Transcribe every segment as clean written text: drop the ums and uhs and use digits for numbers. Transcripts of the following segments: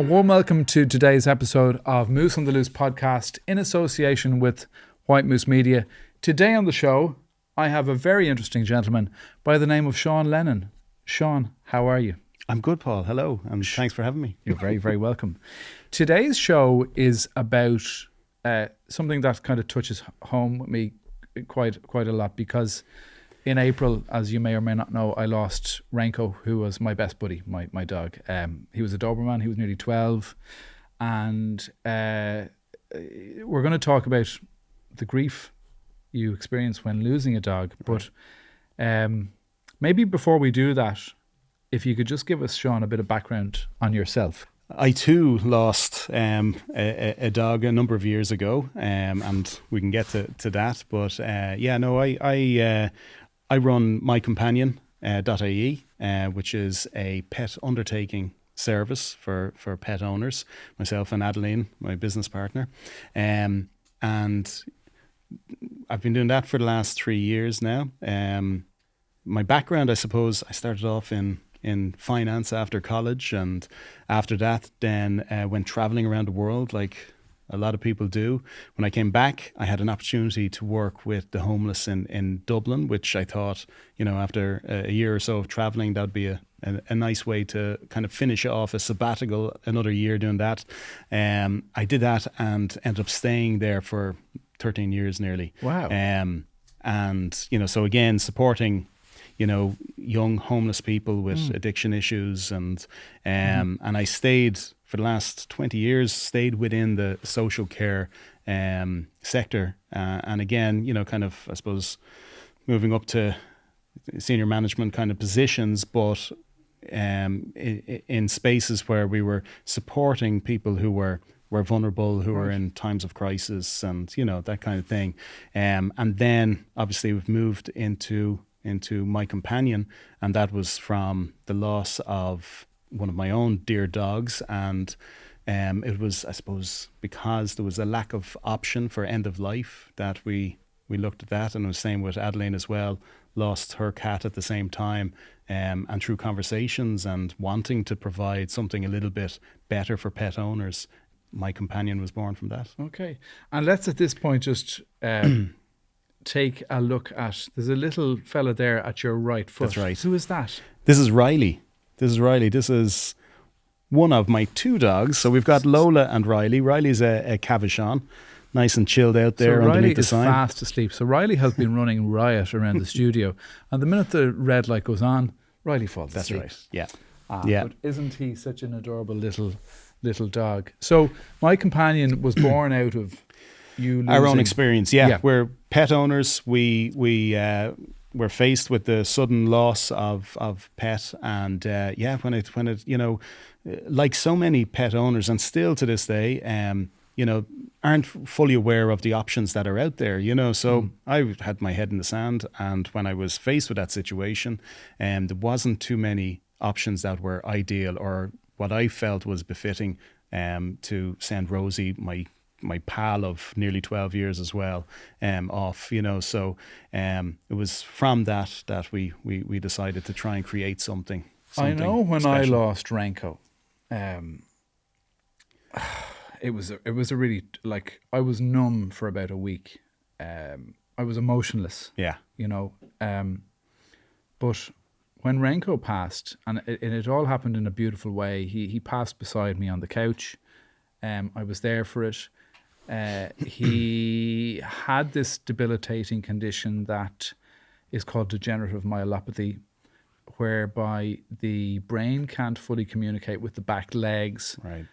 A warm welcome to today's episode of Moose on the Loose podcast in association with White Moose Media. Today on the show, I have a very interesting gentleman by the name of Seán Lennon. Seán, how are you? I'm good, Paul. Hello, and thanks for having me. You're very, very welcome. Today's show is about something that kind of touches home with me quite a lot, because in April, as you may or may not know, I lost Renko, who was my best buddy, my dog. He was a Doberman. He was nearly 12. And we're going to talk about the grief you experience when losing a dog. But maybe before we do that, if you could just give us, Seán, a bit of background on yourself. I too lost a dog a number of years ago, and we can get to that. But I run mycompanion.ie, which is a pet undertaking service for pet owners. Myself and Adeline, my business partner, and I've been doing that for the last 3 years now. My background, I suppose, I started off in finance after college, and after that then went traveling around the world like a lot of people do. When I came back, I had an opportunity to work with the homeless in Dublin, which I thought, after a year or so of traveling, that would be a nice way to kind of finish off a sabbatical, another year doing that. I did that and ended up staying there for 13 years nearly. Wow. So again, supporting young homeless people with addiction issues, and I stayed for the last 20 years, stayed within the social care sector, and again, kind of, I suppose, moving up to senior management kind of positions, but in spaces where we were supporting people who were vulnerable, who were in times of crisis, and that kind of thing. And then obviously we've moved into My Companion, and that was from the loss of one of my own dear dogs. And it was, I suppose, because there was a lack of option for end of life that we looked at that. And it was the same with Adeline as well, lost her cat at the same time. And through conversations and wanting to provide something a little bit better for pet owners, My Companion was born from that. Okay. And let's at this point just take a look at, there's a little fella there at your right foot. That's right. Who is that? This is Riley. This is one of my two dogs. So we've got Lola and Riley. Riley's a Cavachon, nice and chilled out there underneath the sign. Riley is fast asleep. So Riley has been running riot around the studio. And the minute the red light goes on, Riley falls asleep. That's right. Yeah. But isn't he such an adorable little dog? So My Companion was born out of you losing our own experience. Yeah. We're pet owners. We're faced with the sudden loss of pet, and when it like so many pet owners, and still to this day, aren't fully aware of the options that are out there. So I had my head in the sand, and when I was faced with that situation, there wasn't too many options that were ideal or what I felt was befitting to send Rosie, my pal of nearly 12 years as well, off, so it was from that we decided to try and create something I know when special. I lost Renko, it was a really, like, I was numb for about a week. I was emotionless. Yeah. But when Renko passed, and it all happened in a beautiful way, he passed beside me on the couch. I was there for it. He had this debilitating condition that is called degenerative myelopathy, whereby the brain can't fully communicate with the back legs. Right.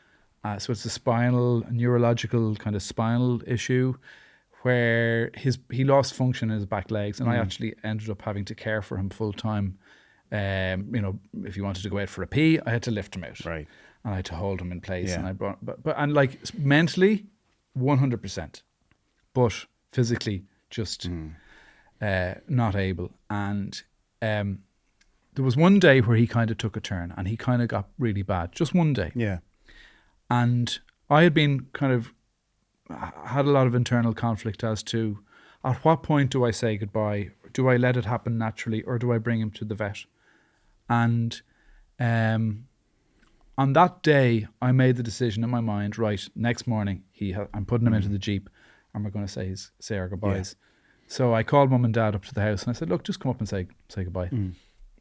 So it's a neurological kind of spinal issue where he lost function in his back legs, and I actually ended up having to care for him full time. If he wanted to go out for a pee, I had to lift him out. Right. And I had to hold him in place. Yeah. And I brought, and like mentally, 100%, but physically just not able. And there was one day where he kind of took a turn, and he kind of got really bad. Just one day. Yeah. And I had been had a lot of internal conflict as to at what point do I say goodbye? Do I let it happen naturally, or do I bring him to the vet? And on that day, I made the decision in my mind, right, next morning, I'm putting him into the Jeep and we're going to say our goodbyes. So I called mum and dad up to the house and I said, look, just come up and say goodbye.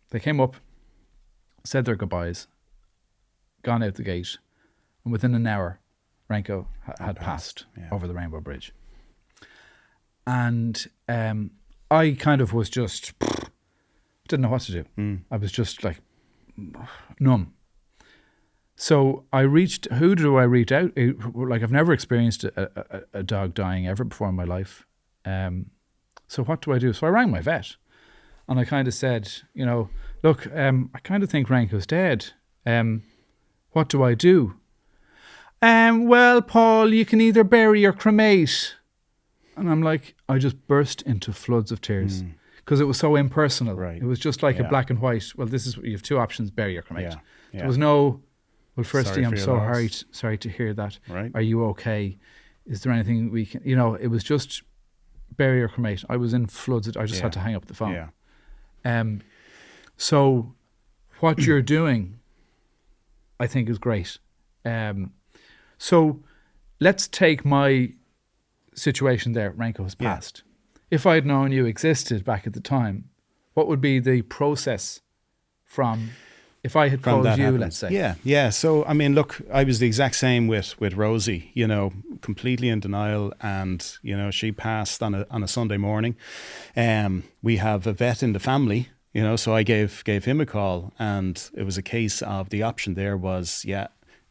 They came up, said their goodbyes, gone out the gate, and within an hour, Renko had passed over the Rainbow Bridge. And I kind of was just, didn't know what to do. I was just like numb. So I who do I reach out? Like, I've never experienced a dog dying ever before in my life. So what do I do? So I rang my vet and I kind of said, look, I kind of think Renko's dead. What do I do? Well, Paul, you can either bury or cremate. And I'm like, I just burst into floods of tears because it was so impersonal. Right. It was just like a black and white. Well, you have two options, bury or cremate. There was no, well, firstly, I'm so sorry to hear that. Right. Are you okay? Is there anything we can, it was just bury or cremate. I was in floods. I just had to hang up the phone. So what you're doing, I think, is great. So let's take my situation there. Renko has passed. If I had known you existed back at the time, what would be the process from if I had called you, let's say? Yeah. So, I mean, look, I was the exact same with Rosie, completely in denial. And, she passed on a Sunday morning. We have a vet in the family, so I gave him a call. And it was a case of the option there was,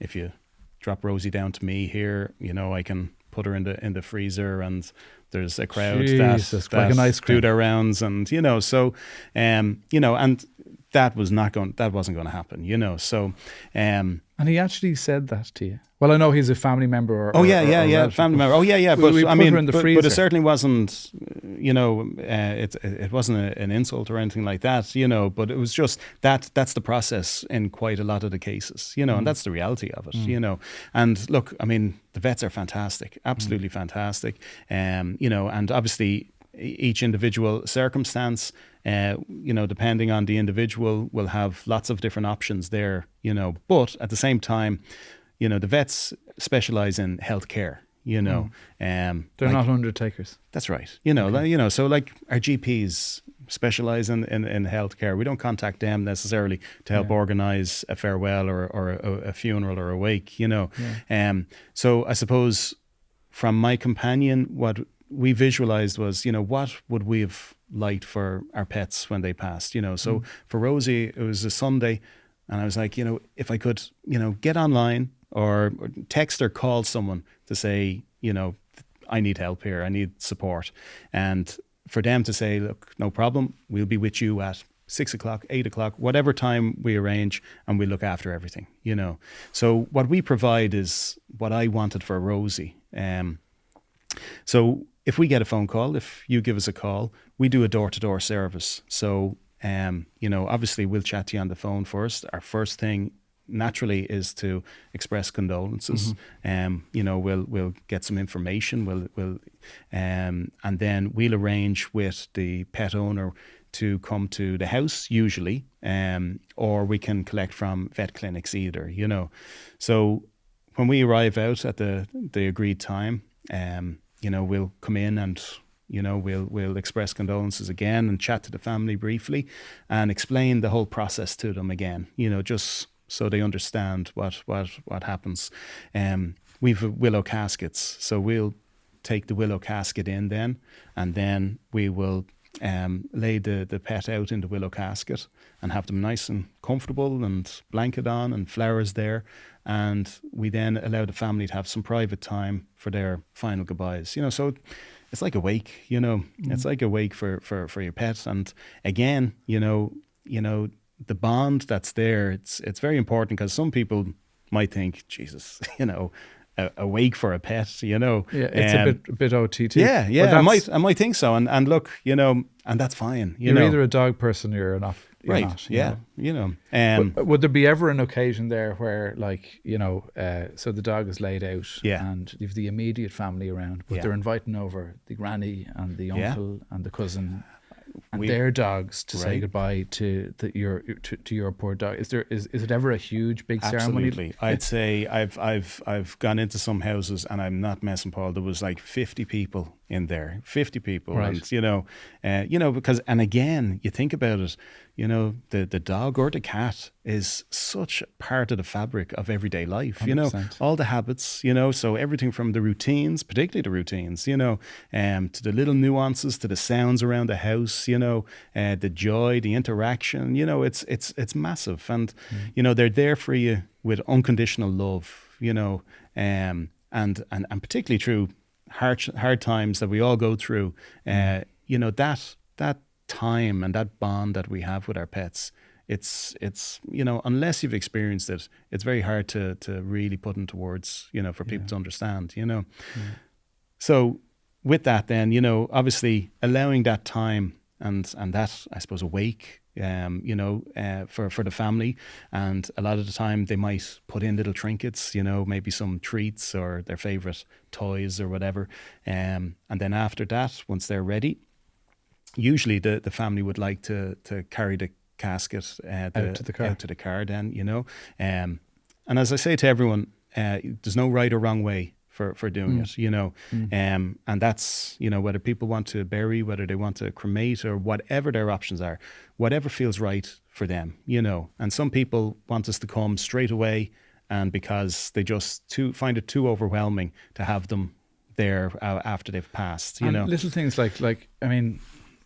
if you drop Rosie down to me here, I can put her in the freezer and there's a crowd that like an ice cream. Do their rounds and, so, and that wasn't going to happen, so. And he actually said that to you? Well, I know he's a family member. Family member. Oh, yeah. But we I mean, her in the freezer. But it certainly wasn't, it wasn't an insult or anything like that, but it was just that's the process in quite a lot of the cases, and that's the reality of it, And look, I mean, the vets are fantastic, absolutely fantastic. And obviously each individual circumstance, depending on the individual, will have lots of different options there, but at the same time, the vets specialize in healthcare, they're not undertakers. That's right. So like our GPs specialize in healthcare. We don't contact them necessarily to help organize a farewell or a funeral or a wake, So I suppose from my companion, what we visualized was, what would we have liked for our pets when they passed, So for Rosie, it was a Sunday and I was like, if I could, get online or text or call someone to say, I need help here, I need support. And for them to say, look, no problem, we'll be with you at 6 o'clock, 8 o'clock, whatever time we arrange, and we'll look after everything, So what we provide is what I wanted for Rosie. So if we get a phone call, if you give us a call, we do a door-to-door service. So, obviously we'll chat to you on the phone first. Our first thing naturally is to express condolences. We'll get some information. And then we'll arrange with the pet owner to come to the house usually, or we can collect from vet clinics either, So when we arrive out at the agreed time, we'll come in and, we'll express condolences again and chat to the family briefly and explain the whole process to them again, just so they understand what happens. We've willow caskets, so we'll take the willow casket in then, and then we will lay the pet out in the willow casket and have them nice and comfortable and blanket on and flowers there. And we then allow the family to have some private time for their final goodbyes. So it's like a wake, it's like a wake for your pet. And again, the bond that's there, it's very important because some people might think, Jesus, a wake for a pet, it's a bit OTT. Yeah, I might think so. And look, and that's fine. You're either a dog person or you're not. Right. Not, yeah. Would there be ever an occasion there where, like, so the dog is laid out and you've the immediate family around, but they're inviting over the granny and the uncle and the cousin? and their dogs to say goodbye to your poor dog. Is it ever a huge big ceremony? Absolutely. I'd say I've gone into some houses, and I'm not messing, Paul. There was like 50 people in there, 50 people, right. And because, and again, you think about it, the dog or the cat is such part of the fabric of everyday life. 100%. All the habits, so everything from the routines, particularly the routines, to the little nuances, to the sounds around the house, the joy, the interaction, it's massive. And, they're there for you with unconditional love, and particularly through hard times that we all go through, that time and that bond that we have with our pets, it's unless you've experienced it, it's very hard to really put into words, for people to understand, So with that then, obviously allowing that time and that, I suppose, awake, for the family. And a lot of the time they might put in little trinkets, maybe some treats or their favorite toys or whatever. And then after that, once they're ready, usually the family would like to carry the casket out to the car then, and as I say to everyone, there's no right or wrong way for doing it, and that's, whether people want to bury, whether they want to cremate, or whatever their options are, whatever feels right for them, and some people want us to come straight away, and because they just find it too overwhelming to have them there after they've passed, and little things like I mean,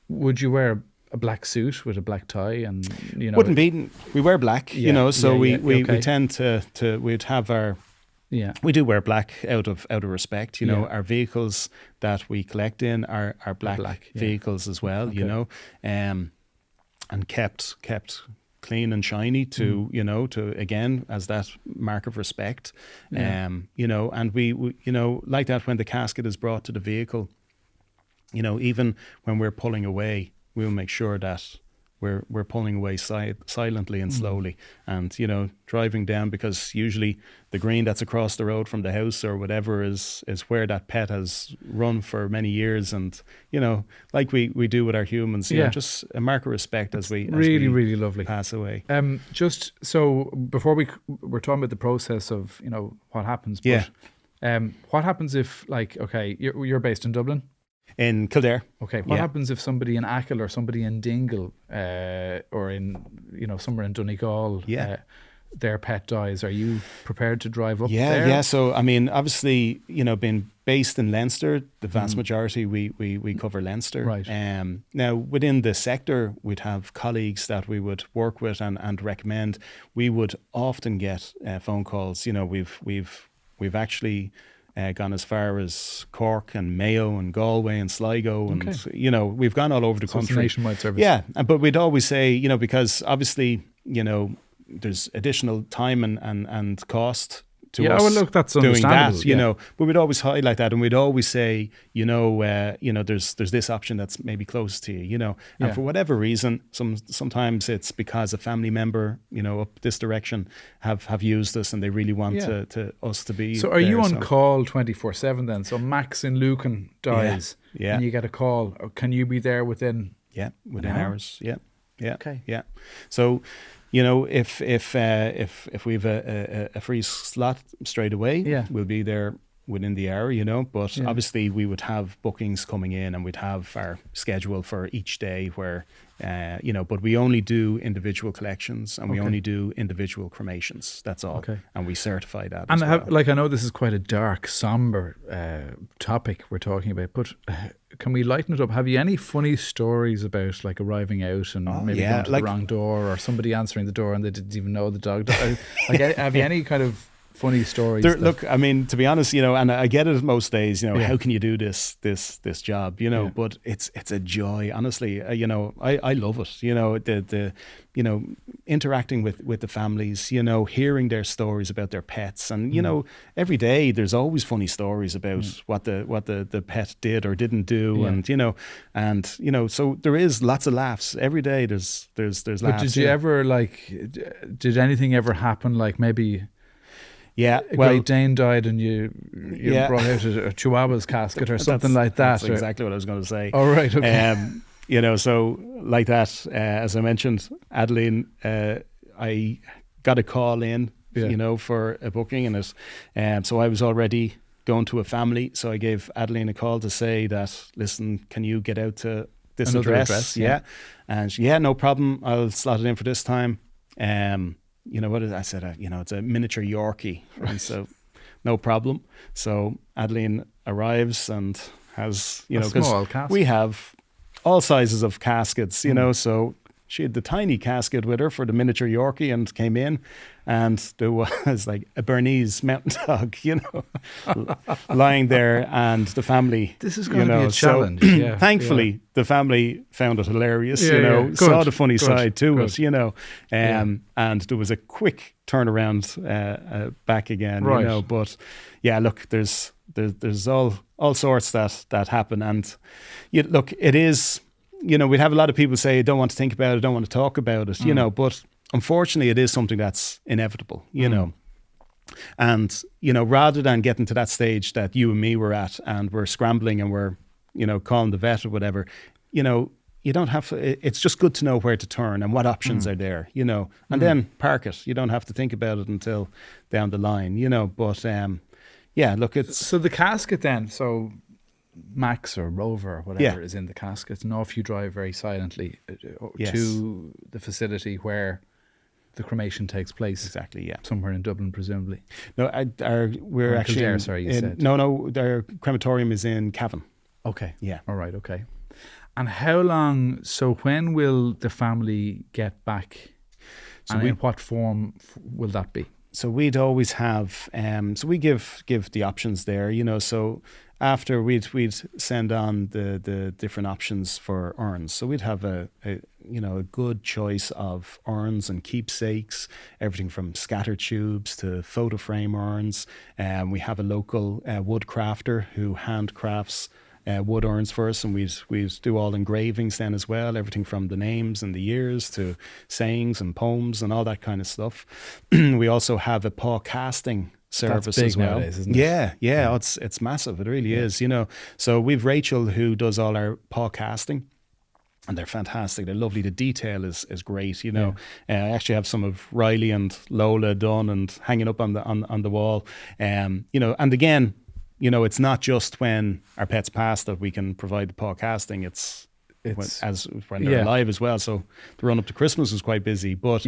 would you wear a black suit with a black tie? And wouldn't be. We wear black, so we tend to we'd have our. Yeah, we do wear black out of respect. Our vehicles that we collect in are black vehicles as well. And kept clean and shiny to to again as that mark of respect. And we like that when the casket is brought to the vehicle. Even when we're pulling away, we'll make sure that we're pulling away silently and slowly, and driving down, because usually the green that's across the road from the house or whatever is where that pet has run for many years, and like we do with our humans, just a mark of respect as we really lovely pass away. Just so before we're talking about the process of what happens, but what happens if, like, okay, you're based in Dublin? In Kildare. Okay, what happens if somebody in Achill or somebody in Dingle or in somewhere in Donegal, their pet dies? Are you prepared to drive up there? Yeah. So I mean, obviously, being based in Leinster, the vast majority we cover Leinster. Right. Now within the sector, we'd have colleagues that we would work with and recommend. We would often get phone calls. We've actually gone as far as Cork and Mayo and Galway and Sligo, and we've gone all over the country. It's a nationwide service. Yeah, but we'd always say, because obviously, there's additional time and cost to us. Well, look, that's doing understandable. that, but we'd always highlight that, and we'd always say, there's this option that's maybe close to you, and for whatever reason, sometimes it's because a family member, up this direction have used us, and they really want to us to be. So are you on call 24/7 then? So Max in Lucan dies, and you get a call. Can you be there within? Within hours. Yeah. Okay. Yeah. So, if we've a free slot straight away, we'll be there within the hour, but obviously we would have bookings coming in, and we'd have our schedule for each day where, but we only do individual collections, and we only do individual cremations. That's all. Okay. And we certify that. And I know this is quite a dark, somber topic we're talking about, but can we lighten it up? Have you any funny stories about like arriving out and maybe going to the wrong door, or somebody answering the door and they didn't even know the dog? Have you any kind of funny stories? Look, I mean, to be honest, and I get it most days, how can you do this job, but it's a joy, honestly. I love it, the interacting with the families, hearing their stories about their pets, and every day there's always funny stories about what the pet did or didn't do, and so there is lots of laughs every day. There's laughs. But did you ever did anything ever happen, like maybe a Great Dane died and you brought out a Chihuahua's casket or something like that? That's exactly what I was going to say. Oh, right, okay. So like that, as I mentioned, Adeline, I got a call in, for a booking, and so I was already going to a family. So I gave Adeline a call to say that, listen, can you get out to this Another address? yeah. And she, no problem. I'll slot it in for this time. What is I said? It's a miniature Yorkie, right? So no problem. So Adeline arrives and has, small casket. We have all sizes of caskets, so she had the tiny casket with her for the miniature Yorkie and came in, and there was like a Bernese mountain dog, lying there, and the family. This is going to be a challenge. So, thankfully, the family found it hilarious, Good, saw the funny side to good. it, and there was a quick turnaround back again, right. But look, there's all sorts that happen, and look, it is. We'd have a lot of people say, don't want to think about it, don't want to talk about it, but unfortunately it is something that's inevitable, and, rather than getting to that stage that you and me were at, and we're scrambling and we're, calling the vet or whatever, you don't have to, it's just good to know where to turn and what options are there, and then park it. You don't have to think about it until down the line, but, look, it's... So the casket then, Max or Rover or whatever is in the casket, and off you drive very silently to the facility where the cremation takes place. Exactly, yeah. Somewhere in Dublin, presumably. No, we're actually... Kildare, sorry, you said. No, their crematorium is in Cavan. Okay. Yeah. All right, okay. And how long, so when will the family get back? And in what form will that be? So we'd always have, so we give the options there, so after we'd send on the different options for urns. So we'd have a good choice of urns and keepsakes, everything from scatter tubes to photo frame urns. We have a local wood crafter who handcrafts wood urns for us, and we'd do all engravings then as well, everything from the names and the years to sayings and poems and all that kind of stuff. We also have a paw casting service. That's big as well nowadays, isn't it? Yeah. It's massive. It really is. So we've Rachel who does all our paw casting, and they're fantastic. They're lovely. The detail is great. I actually have some of Riley and Lola done and hanging up on the wall. And again, it's not just when our pets pass that we can provide the paw casting. It's when they're alive as well. So the run up to Christmas was quite busy, but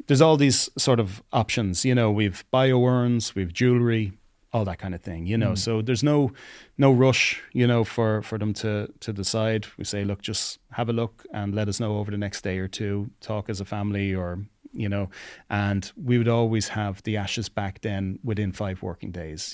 there's all these sort of options. We've bio urns, we've jewelry, all that kind of thing. So there's no rush, for them to decide. We say, look, just have a look and let us know over the next day or two. Talk as a family, or and we would always have the ashes back then within 5 working days.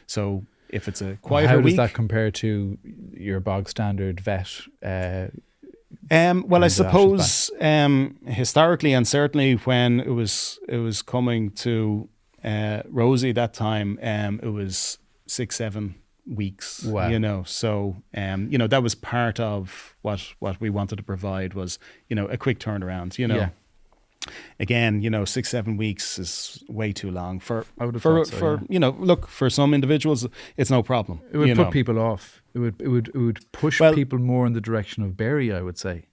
So if it's a quieter week, week, how does that compare to your bog standard vet? Well, I suppose historically, and certainly when it was coming to Rosie that time, it was 6-7 weeks. Wow. So that was part of what we wanted to provide was a quick turnaround. Again, 6-7 weeks is way too long for look, for some individuals it's no problem. It would put people off. It would push people more in the direction of bury, I would say.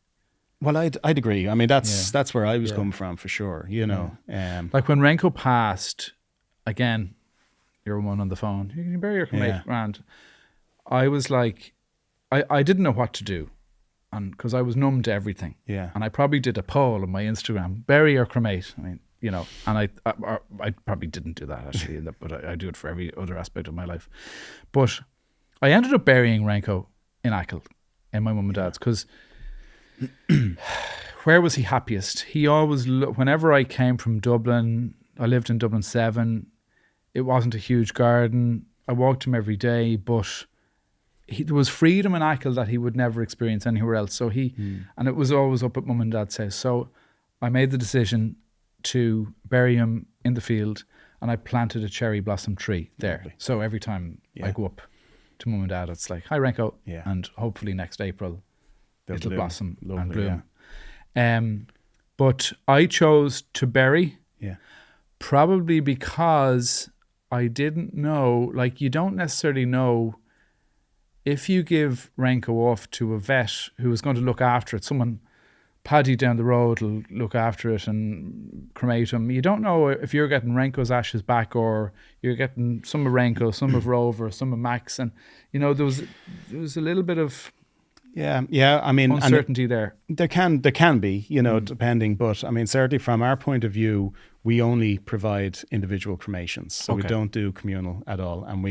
Well, I'd agree. I mean, that's where I was coming from for sure. Like when Renko passed, again, you're one on the phone. You can bury your cremate, and I was like, I didn't know what to do. And because I was numb to everything, and I probably did a poll on my Instagram: bury or cremate. I mean, and I probably didn't do that actually, but I do it for every other aspect of my life. But I ended up burying Renko in Achill, in my mum and dad's, because where was he happiest? He always, whenever I came from Dublin, I lived in Dublin 7. It wasn't a huge garden. I walked him every day, but there was freedom in Achill that he would never experience anywhere else. So and it was always up at mum and dad's house. So I made the decision to bury him in the field, and I planted a cherry blossom tree there. Lovely. So every time I go up to mum and dad, it's like, hi Renko, and hopefully next April it'll blossom and bloom. But I chose to bury, probably because I didn't know, like, you don't necessarily know if you give Renko off to a vet who is going to look after it, someone Paddy down the road will look after it and cremate him. You don't know if you're getting Renko's ashes back or you're getting some of Renko, some of Rover, some of Max, and you know there was a little bit of I mean, uncertainty there. There can be, you know, depending, but I mean, certainly from our point of view, we only provide individual cremations, so we don't do communal at all, and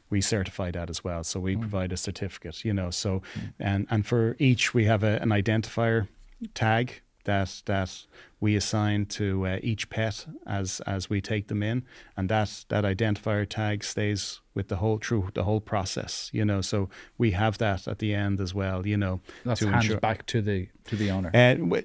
we certify that as well. So we provide a certificate, you know. So and for each we have an identifier tag that we assign to each pet as we take them in, and that identifier tag stays with through the whole process, you know. So we have that at the end as well, you know. That's handed back to the owner.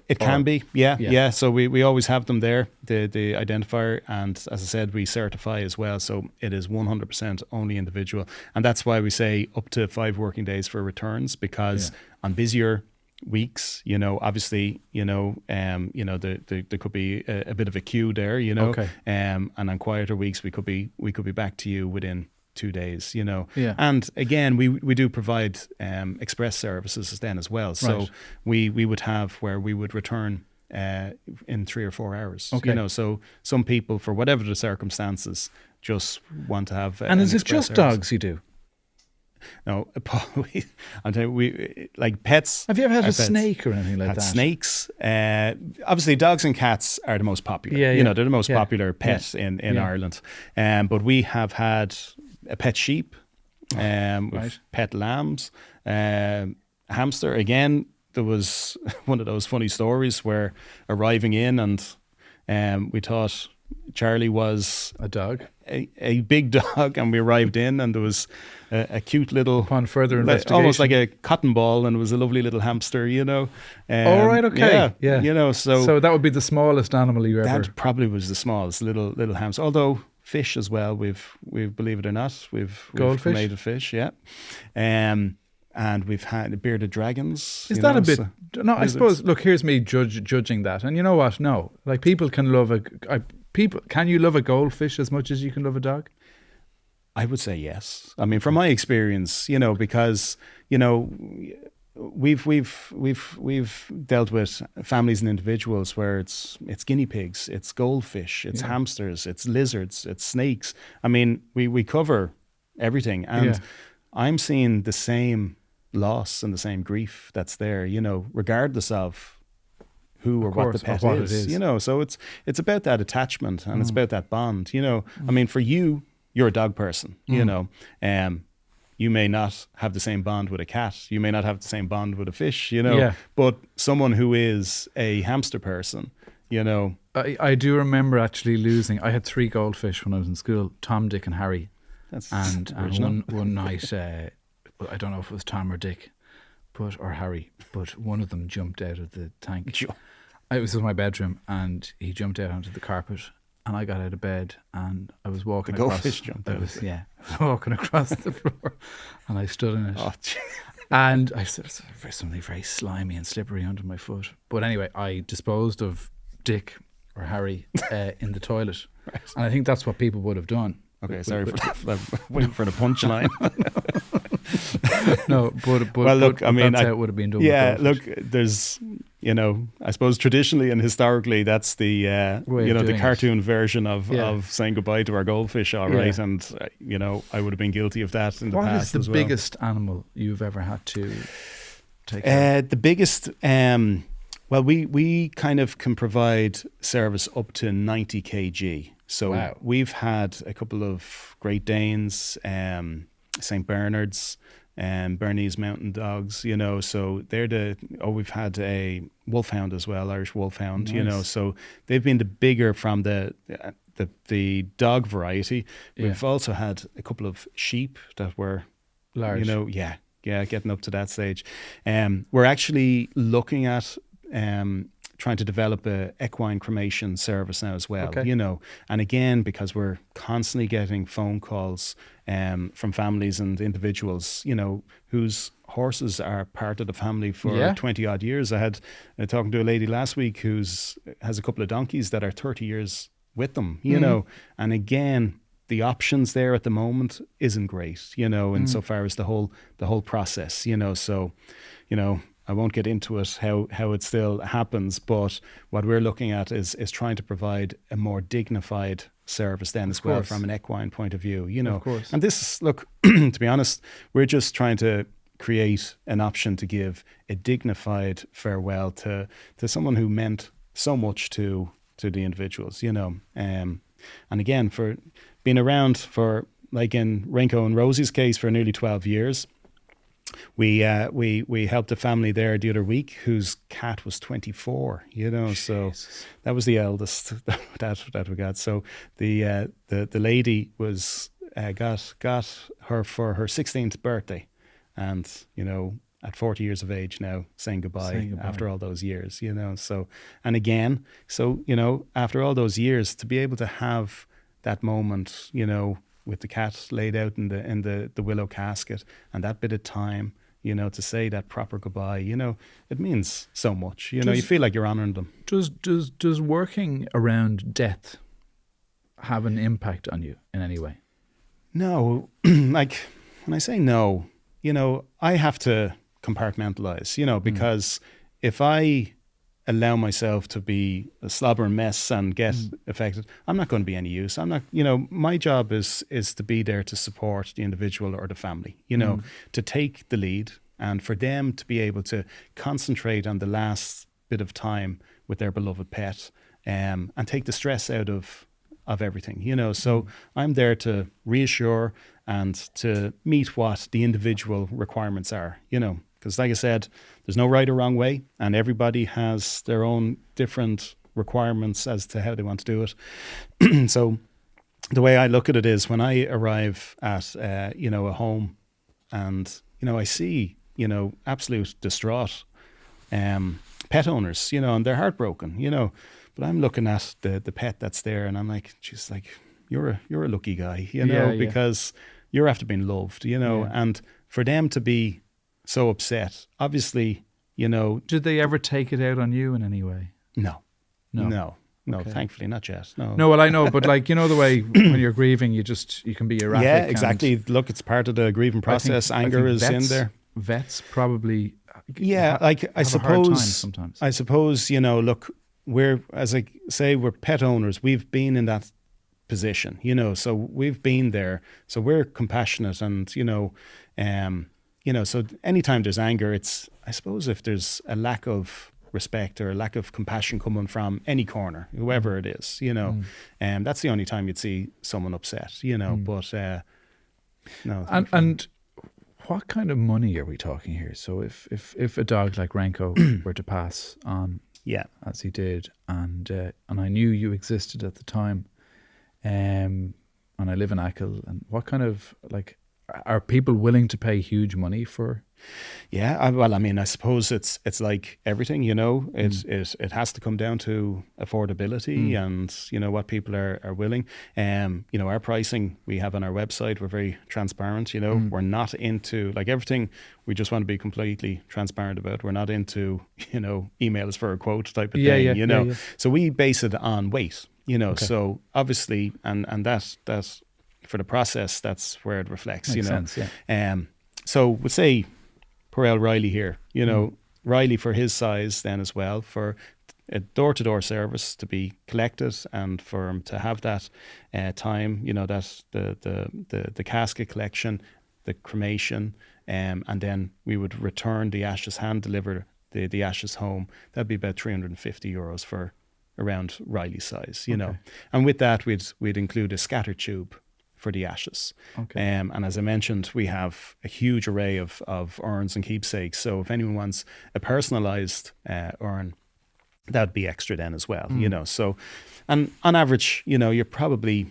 It can be, yeah. So we always have them there, the identifier, and as I said, we certify as well. So it is 100% only individual, and that's why we say up to 5 working days for returns, because on busier weeks, you know, obviously, you know, there could be a bit of a queue there, you know, and on quieter weeks we could be back to you within 2 days, you know. And again, we do provide express services then as well. So we would have where we would return in 3 or 4 hours, you know. So some people, for whatever the circumstances, just want to have and is it just service. Dogs you do? No, I'll tell you, we like pets. Have you ever had a snake or anything like that? Snakes. Obviously, dogs and cats are the most popular. You know, they're the most popular pet in Ireland. But we have had a pet sheep, pet lambs, hamster. Again, there was one of those funny stories where arriving in and we thought Charlie was a dog, a big dog, and we arrived in and there was a cute little, upon further investigation, almost like a cotton ball, and it was a lovely little hamster, you know. Oh right, okay, yeah. You know, so that would be the smallest animal you ever. That probably was the smallest little hamster. Although fish as well, we've believe it or not, we've cremated fish, and we've had bearded dragons. Is that a bit? No, I suppose. Look, here's me judging that, and you know what? No, like people can love can you love a goldfish as much as you can love a dog? I would say yes. I mean, from my experience, you know, because you know, we've dealt with families and individuals where it's guinea pigs, it's goldfish, it's hamsters, it's lizards, it's snakes. I mean, we cover everything, and I'm seeing the same loss and the same grief that's there, you know, regardless of who or what the pet is, you know. So it's about that attachment, and it's about that bond, you know. I mean, for you, you're a dog person, you know. You may not have the same bond with a cat, you may not have the same bond with a fish, you know. But someone who is a hamster person, you know. I do remember actually losing. I had 3 goldfish when I was in school: Tom, Dick, and Harry. And one night, I don't know if it was Tom or Dick, or Harry, but one of them jumped out of the tank. It was in my bedroom, and he jumped out onto the carpet, and I got out of bed, and I was walking across. The goldfish jumped out. I was walking across the floor, and I stood in it, and I said something very slimy and slippery under my foot. But anyway, I disposed of Dick or Harry in the toilet, and I think that's what people would have done. Okay, sorry for that. Waiting for the punchline. No, but well, look, I mean, that's how it would have been done. Yeah, look, there's, you know, I suppose traditionally and historically, that's the you know, the cartoon version of saying goodbye to our goldfish. All right, and you know, I would have been guilty of that in the past. What is the biggest animal you've ever had to take care of? The biggest. Well, we kind of can provide service up to 90 kg. So we've had a couple of Great Danes, St. Bernards, and Bernese Mountain Dogs, you know, so they're we've had a wolfhound as well, Irish wolfhound, you know, so they've been the bigger from the dog variety. We've also had a couple of sheep that were large, you know, getting up to that stage. We're actually looking at trying to develop a equine cremation service now as well, you know. And again, because we're constantly getting phone calls from families and individuals, you know, whose horses are part of the family for 20 odd years. I had talking to a lady last week who's has a couple of donkeys that are 30 years with them, you know. And again, the options there at the moment isn't great, insofar as the whole process, so, I won't get into it how it still happens, but what we're looking at is trying to provide a more dignified service then as well from an equine point of view, Of course. And this is, look, to be honest, we're just trying to create an option to give a dignified farewell to someone who meant so much to the individuals, and again, for being around for, like in Renko and Rosie's case, for nearly 12 years. We helped a family there the other week whose cat was 24, so that was the eldest that we got. So the lady was got her for her 16th birthday, and at 40 years of age now, saying goodbye after all those years, So, and again, after all those years, to be able to have that moment, with the cat laid out in the willow casket, and that bit of time, to say that proper goodbye, it means so much. You feel like you're honouring them. Does working around death have an impact on you in any way? No, like when I say no, I have to compartmentalize, because if I allow myself to be a slobbering mess and get affected, I'm not going to be any use. I'm not, my job is to be there to support the individual or the family, to take the lead, and for them to be able to concentrate on the last bit of time with their beloved pet, and take the stress out of everything, So I'm there to reassure and to meet what the individual requirements are, because like I said, there's no right or wrong way, and everybody has their own different requirements as to how they want to do it. So the way I look at it is, when I arrive at, a home, and, I see, absolute distraught pet owners, and they're heartbroken, but I'm looking at the pet that's there, and I'm like, just like, you're a lucky guy, because you're after being loved, and for them to be so upset, obviously, Did they ever take it out on you in any way? No, Okay. thankfully not yet. No, well, I know, but like, the way when you're grieving, you can be erratic. Yeah, exactly. Look, it's part of the grieving process. Anger is in there. Vets probably. I suppose. Sometimes. I suppose, look, as I say, we're pet owners. We've been in that position, so we've been there. So we're compassionate, and so anytime there's anger, it's, I suppose, if there's a lack of respect or a lack of compassion coming from any corner, whoever it is, that's the only time you'd see someone upset, but no. And what kind of money are we talking here? So if a dog like Renko were to pass on, as he did, and I knew you existed at the time, and I live in Achill, and what kind of, like, are people willing to pay huge money for? Yeah, I suppose it's like everything, it has to come down to affordability and, what people are willing. Our pricing we have on our website, we're very transparent, we're not into, like, everything, we just want to be completely transparent about. We're not into, emails for a quote type of thing, So we base it on weight, so obviously, and that's for the process, that's where it reflects, Makes sense, yeah. So we'll say poor old Riley here, Riley, for his size then as well, for a door-to-door service to be collected, and for him to have that time, that the casket collection, the cremation, and then we would return the ashes, hand deliver the ashes home. That'd be about €350 for around Riley's size, and with that we'd include a scatter tube for the ashes. Okay. And as I mentioned, we have a huge array of urns and keepsakes. So if anyone wants a personalised urn, that'd be extra then as well, So, and on average, you're probably,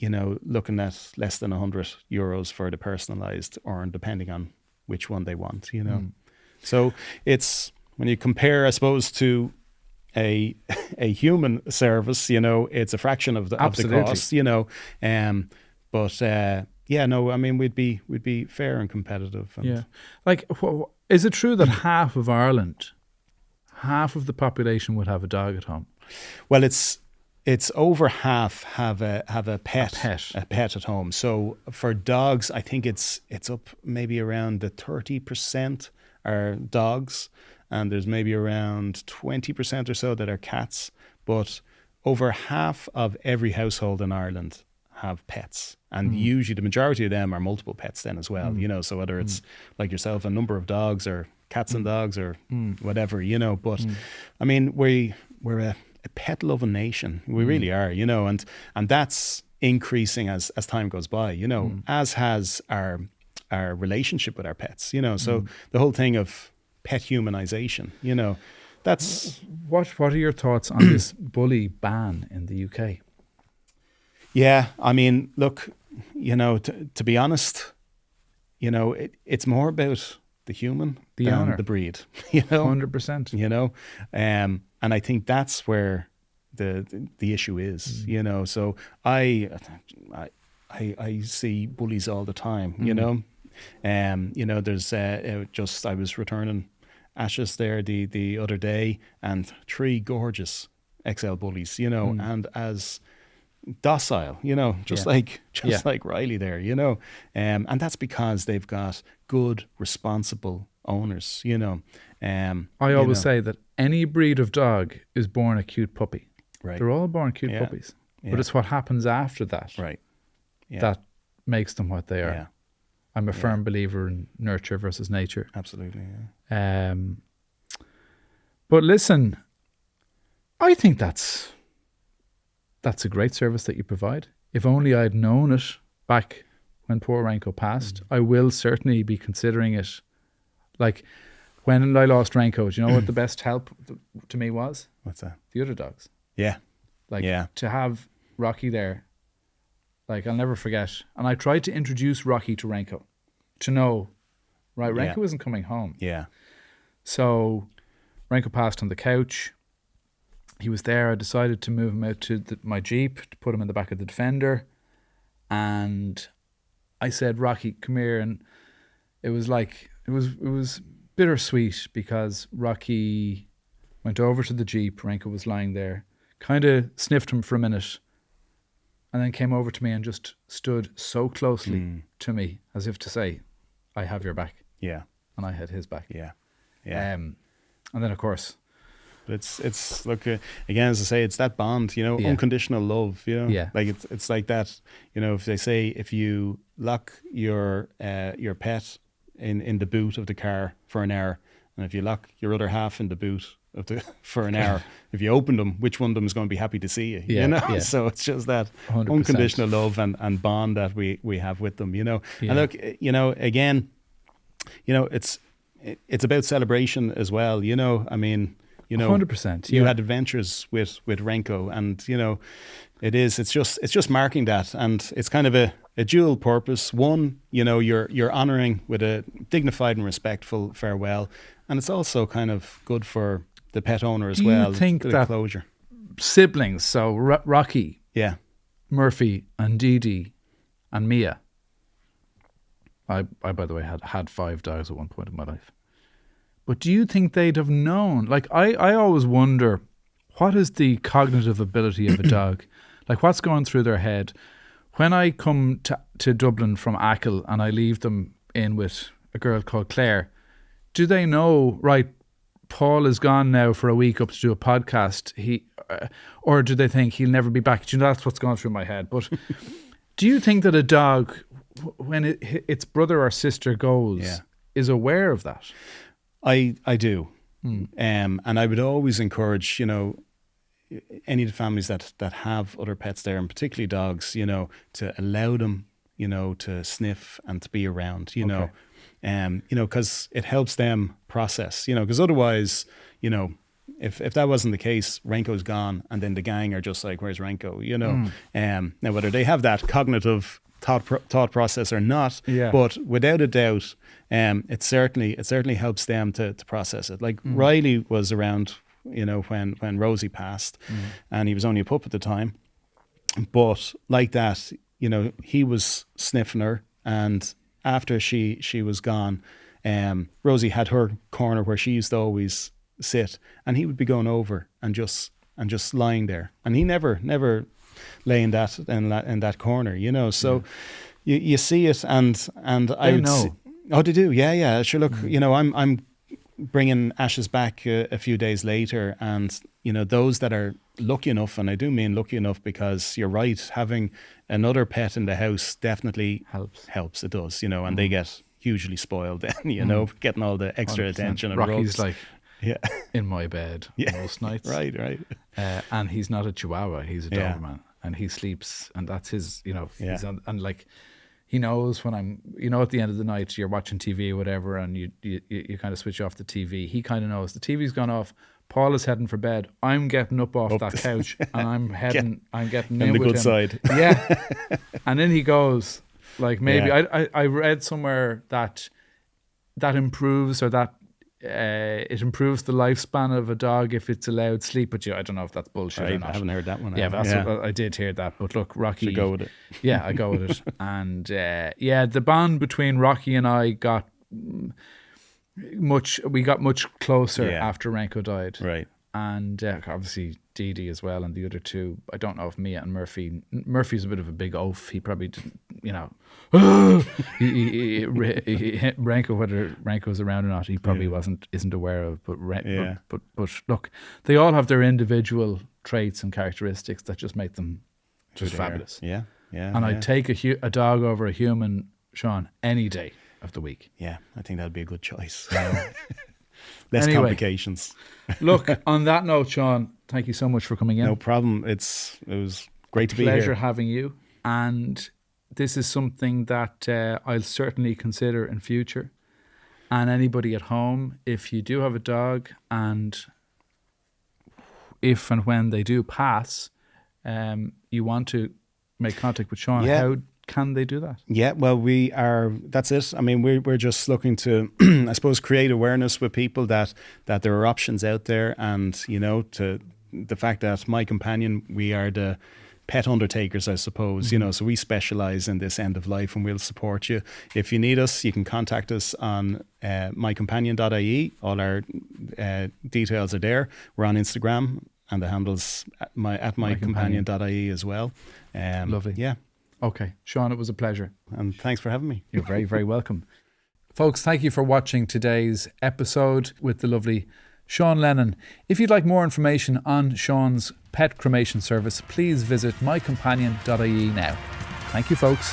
looking at less than €100 for the personalised urn, depending on which one they want, So it's, when you compare, I suppose, to a human service, it's a fraction of the cost, But we'd be fair and competitive. And like, is it true that half of Ireland, half of the population would have a dog at home? Well, it's It's over half have a pet at home. So for dogs, I think it's up maybe around the 30% are dogs, and there's maybe around 20% or so that are cats. But over half of every household in Ireland have pets, and usually the majority of them are multiple pets then as well. So whether it's like yourself, a number of dogs or cats and dogs or whatever, But I mean, we're a pet loving nation. We really are, and that's increasing as time goes by, as has our relationship with our pets, So the whole thing of pet humanization, that's What are your thoughts on this bully ban in the UK? Yeah, I mean, look, to be honest, it's more about the human than owner. the breed, 100%. And I think that's where the issue is, So I see bullies all the time, There's I was returning ashes there the other day, and 3 gorgeous XL bullies, and as docile, like Riley there, and that's because they've got good, responsible owners, I always say that any breed of dog is born a cute puppy. Right. They're all born cute puppies. But it's what happens after that that makes them what they are. Yeah. I'm a firm believer in nurture versus nature. Absolutely, But listen, I think that's a great service that you provide. If only I'd known it back when poor Renko passed, I will certainly be considering it. Like when I lost Renko, do you know what the best help to me was? What's that? The other dogs. Yeah. To have Rocky there, like I'll never forget. And I tried to introduce Rocky to Renko to know, right, Renko isn't coming home. Yeah. So Renko passed on the couch. He was there. I decided to move him out to my Jeep to put him in the back of the Defender. And I said, Rocky, come here. And it was bittersweet because Rocky went over to the Jeep. Renko was lying there, kind of sniffed him for a minute, and then came over to me and just stood so closely to me as if to say, I have your back. Yeah. And I had his back. Yeah. Yeah. And then, of course, it's look, again, as I say, it's that bond, unconditional love, Yeah. Like it's like that, if they say if you lock your pet in the boot of the car for an hour, and if you lock your other half in the boot for an hour, if you open them, which one of them is going to be happy to see you? Yeah. So it's just that 100%. unconditional love and bond that we have with them, And look, again, it's about celebration as well, I mean, 100%. You had adventures with Renko, and it's just marking that, and it's kind of a dual purpose. One, you're honoring with a dignified and respectful farewell, and it's also kind of good for the pet owner as well. You think that closure siblings, so Rocky, Murphy, and Dee Dee, and Mia. I by the way had 5 dogs at one point in my life. But do you think they'd have known? Like, I always wonder, what is the cognitive ability of a dog? Like, what's going through their head? When I come to Dublin from Achill and I leave them in with a girl called Claire, do they know, right, Paul is gone now for a week up to do a podcast, or do they think he'll never be back? Do you know, that's what's going through my head. But do you think that a dog, when its brother or sister goes, is aware of that? I do. And I would always encourage, any of the families that have other pets there, and particularly dogs, to allow them, to sniff and to be around, because it helps them process, because otherwise, if that wasn't the case, Renko's gone, and then the gang are just like, where's Renko, now whether they have that cognitive thought process or not, but without a doubt, it certainly helps them to process it. Like Riley was around, when Rosie passed, and he was only a pup at the time, but like that, he was sniffing her, and after she was gone, Rosie had her corner where she used to always sit, and he would be going over and just and just lying there. And he never lay in that corner, you know. So you see it, and I would know. Oh, they do, yeah. Sure, look, you know, I'm bringing ashes back a few days later, and you know, those that are lucky enough, and I do mean lucky enough, because you're right, having another pet in the house definitely helps. It does, you know, and they get hugely spoiled then, you know, getting all the extra 100%. attention and Rocky's rubs. like in my bed most nights. Right. And he's not a Chihuahua, he's a Doberman, and he sleeps, and that's his, you know, he's on, and like, he knows when I'm, you know, at the end of the night, you're watching TV or whatever, and you kind of switch off the TV. He kind of knows the TV's gone off. Paul is heading for bed. I'm getting up off that couch, and I'm getting in the with good him. side. Yeah. And then he goes, like, maybe I read somewhere that improves, or that it improves the lifespan of a dog if it's allowed sleep with you. I don't know if that's bullshit or not. I haven't heard that one. Yeah, but that's what I did hear that. But look, Rocky, should go with it. Yeah, I go with it. And the bond between Rocky and I got much closer after Renko died. Right. And obviously Dee Dee as well, and the other two. I don't know if Mia and Murphy's a bit of a big oaf. He probably didn't, you know. Renko, whether Renko's around or not, he probably isn't aware of. But look, they all have their individual traits and characteristics that just make them just fabulous. Yeah. And I'd take a dog over a human, Sean, any day of the week. Yeah, I think that'd be a good choice. Less complications. Look, on that note, Sean, thank you so much for coming in. No problem. It was great to be here. Pleasure having you. And this is something that I'll certainly consider in future. And anybody at home, if you do have a dog, and if and when they do pass, you want to make contact with Sean, how can they do that? Yeah, well, that's it. I mean, we're just looking to, I suppose, create awareness with people that there are options out there, and, you know, to the fact that My Companion, we are the pet undertakers, I suppose, you know, so we specialize in this end of life, and we'll support you. If you need us, you can contact us on mycompanion.ie. All our details are there. We're on Instagram, and the handle's at mycompanion.ie as well. Lovely. Yeah. Okay, Sean, it was a pleasure. And thanks for having me. You're very, very welcome. Folks, thank you for watching today's episode with the lovely Seán Lennon. If you'd like more information on Sean's pet cremation service, please visit mycompanion.ie now. Thank you, folks.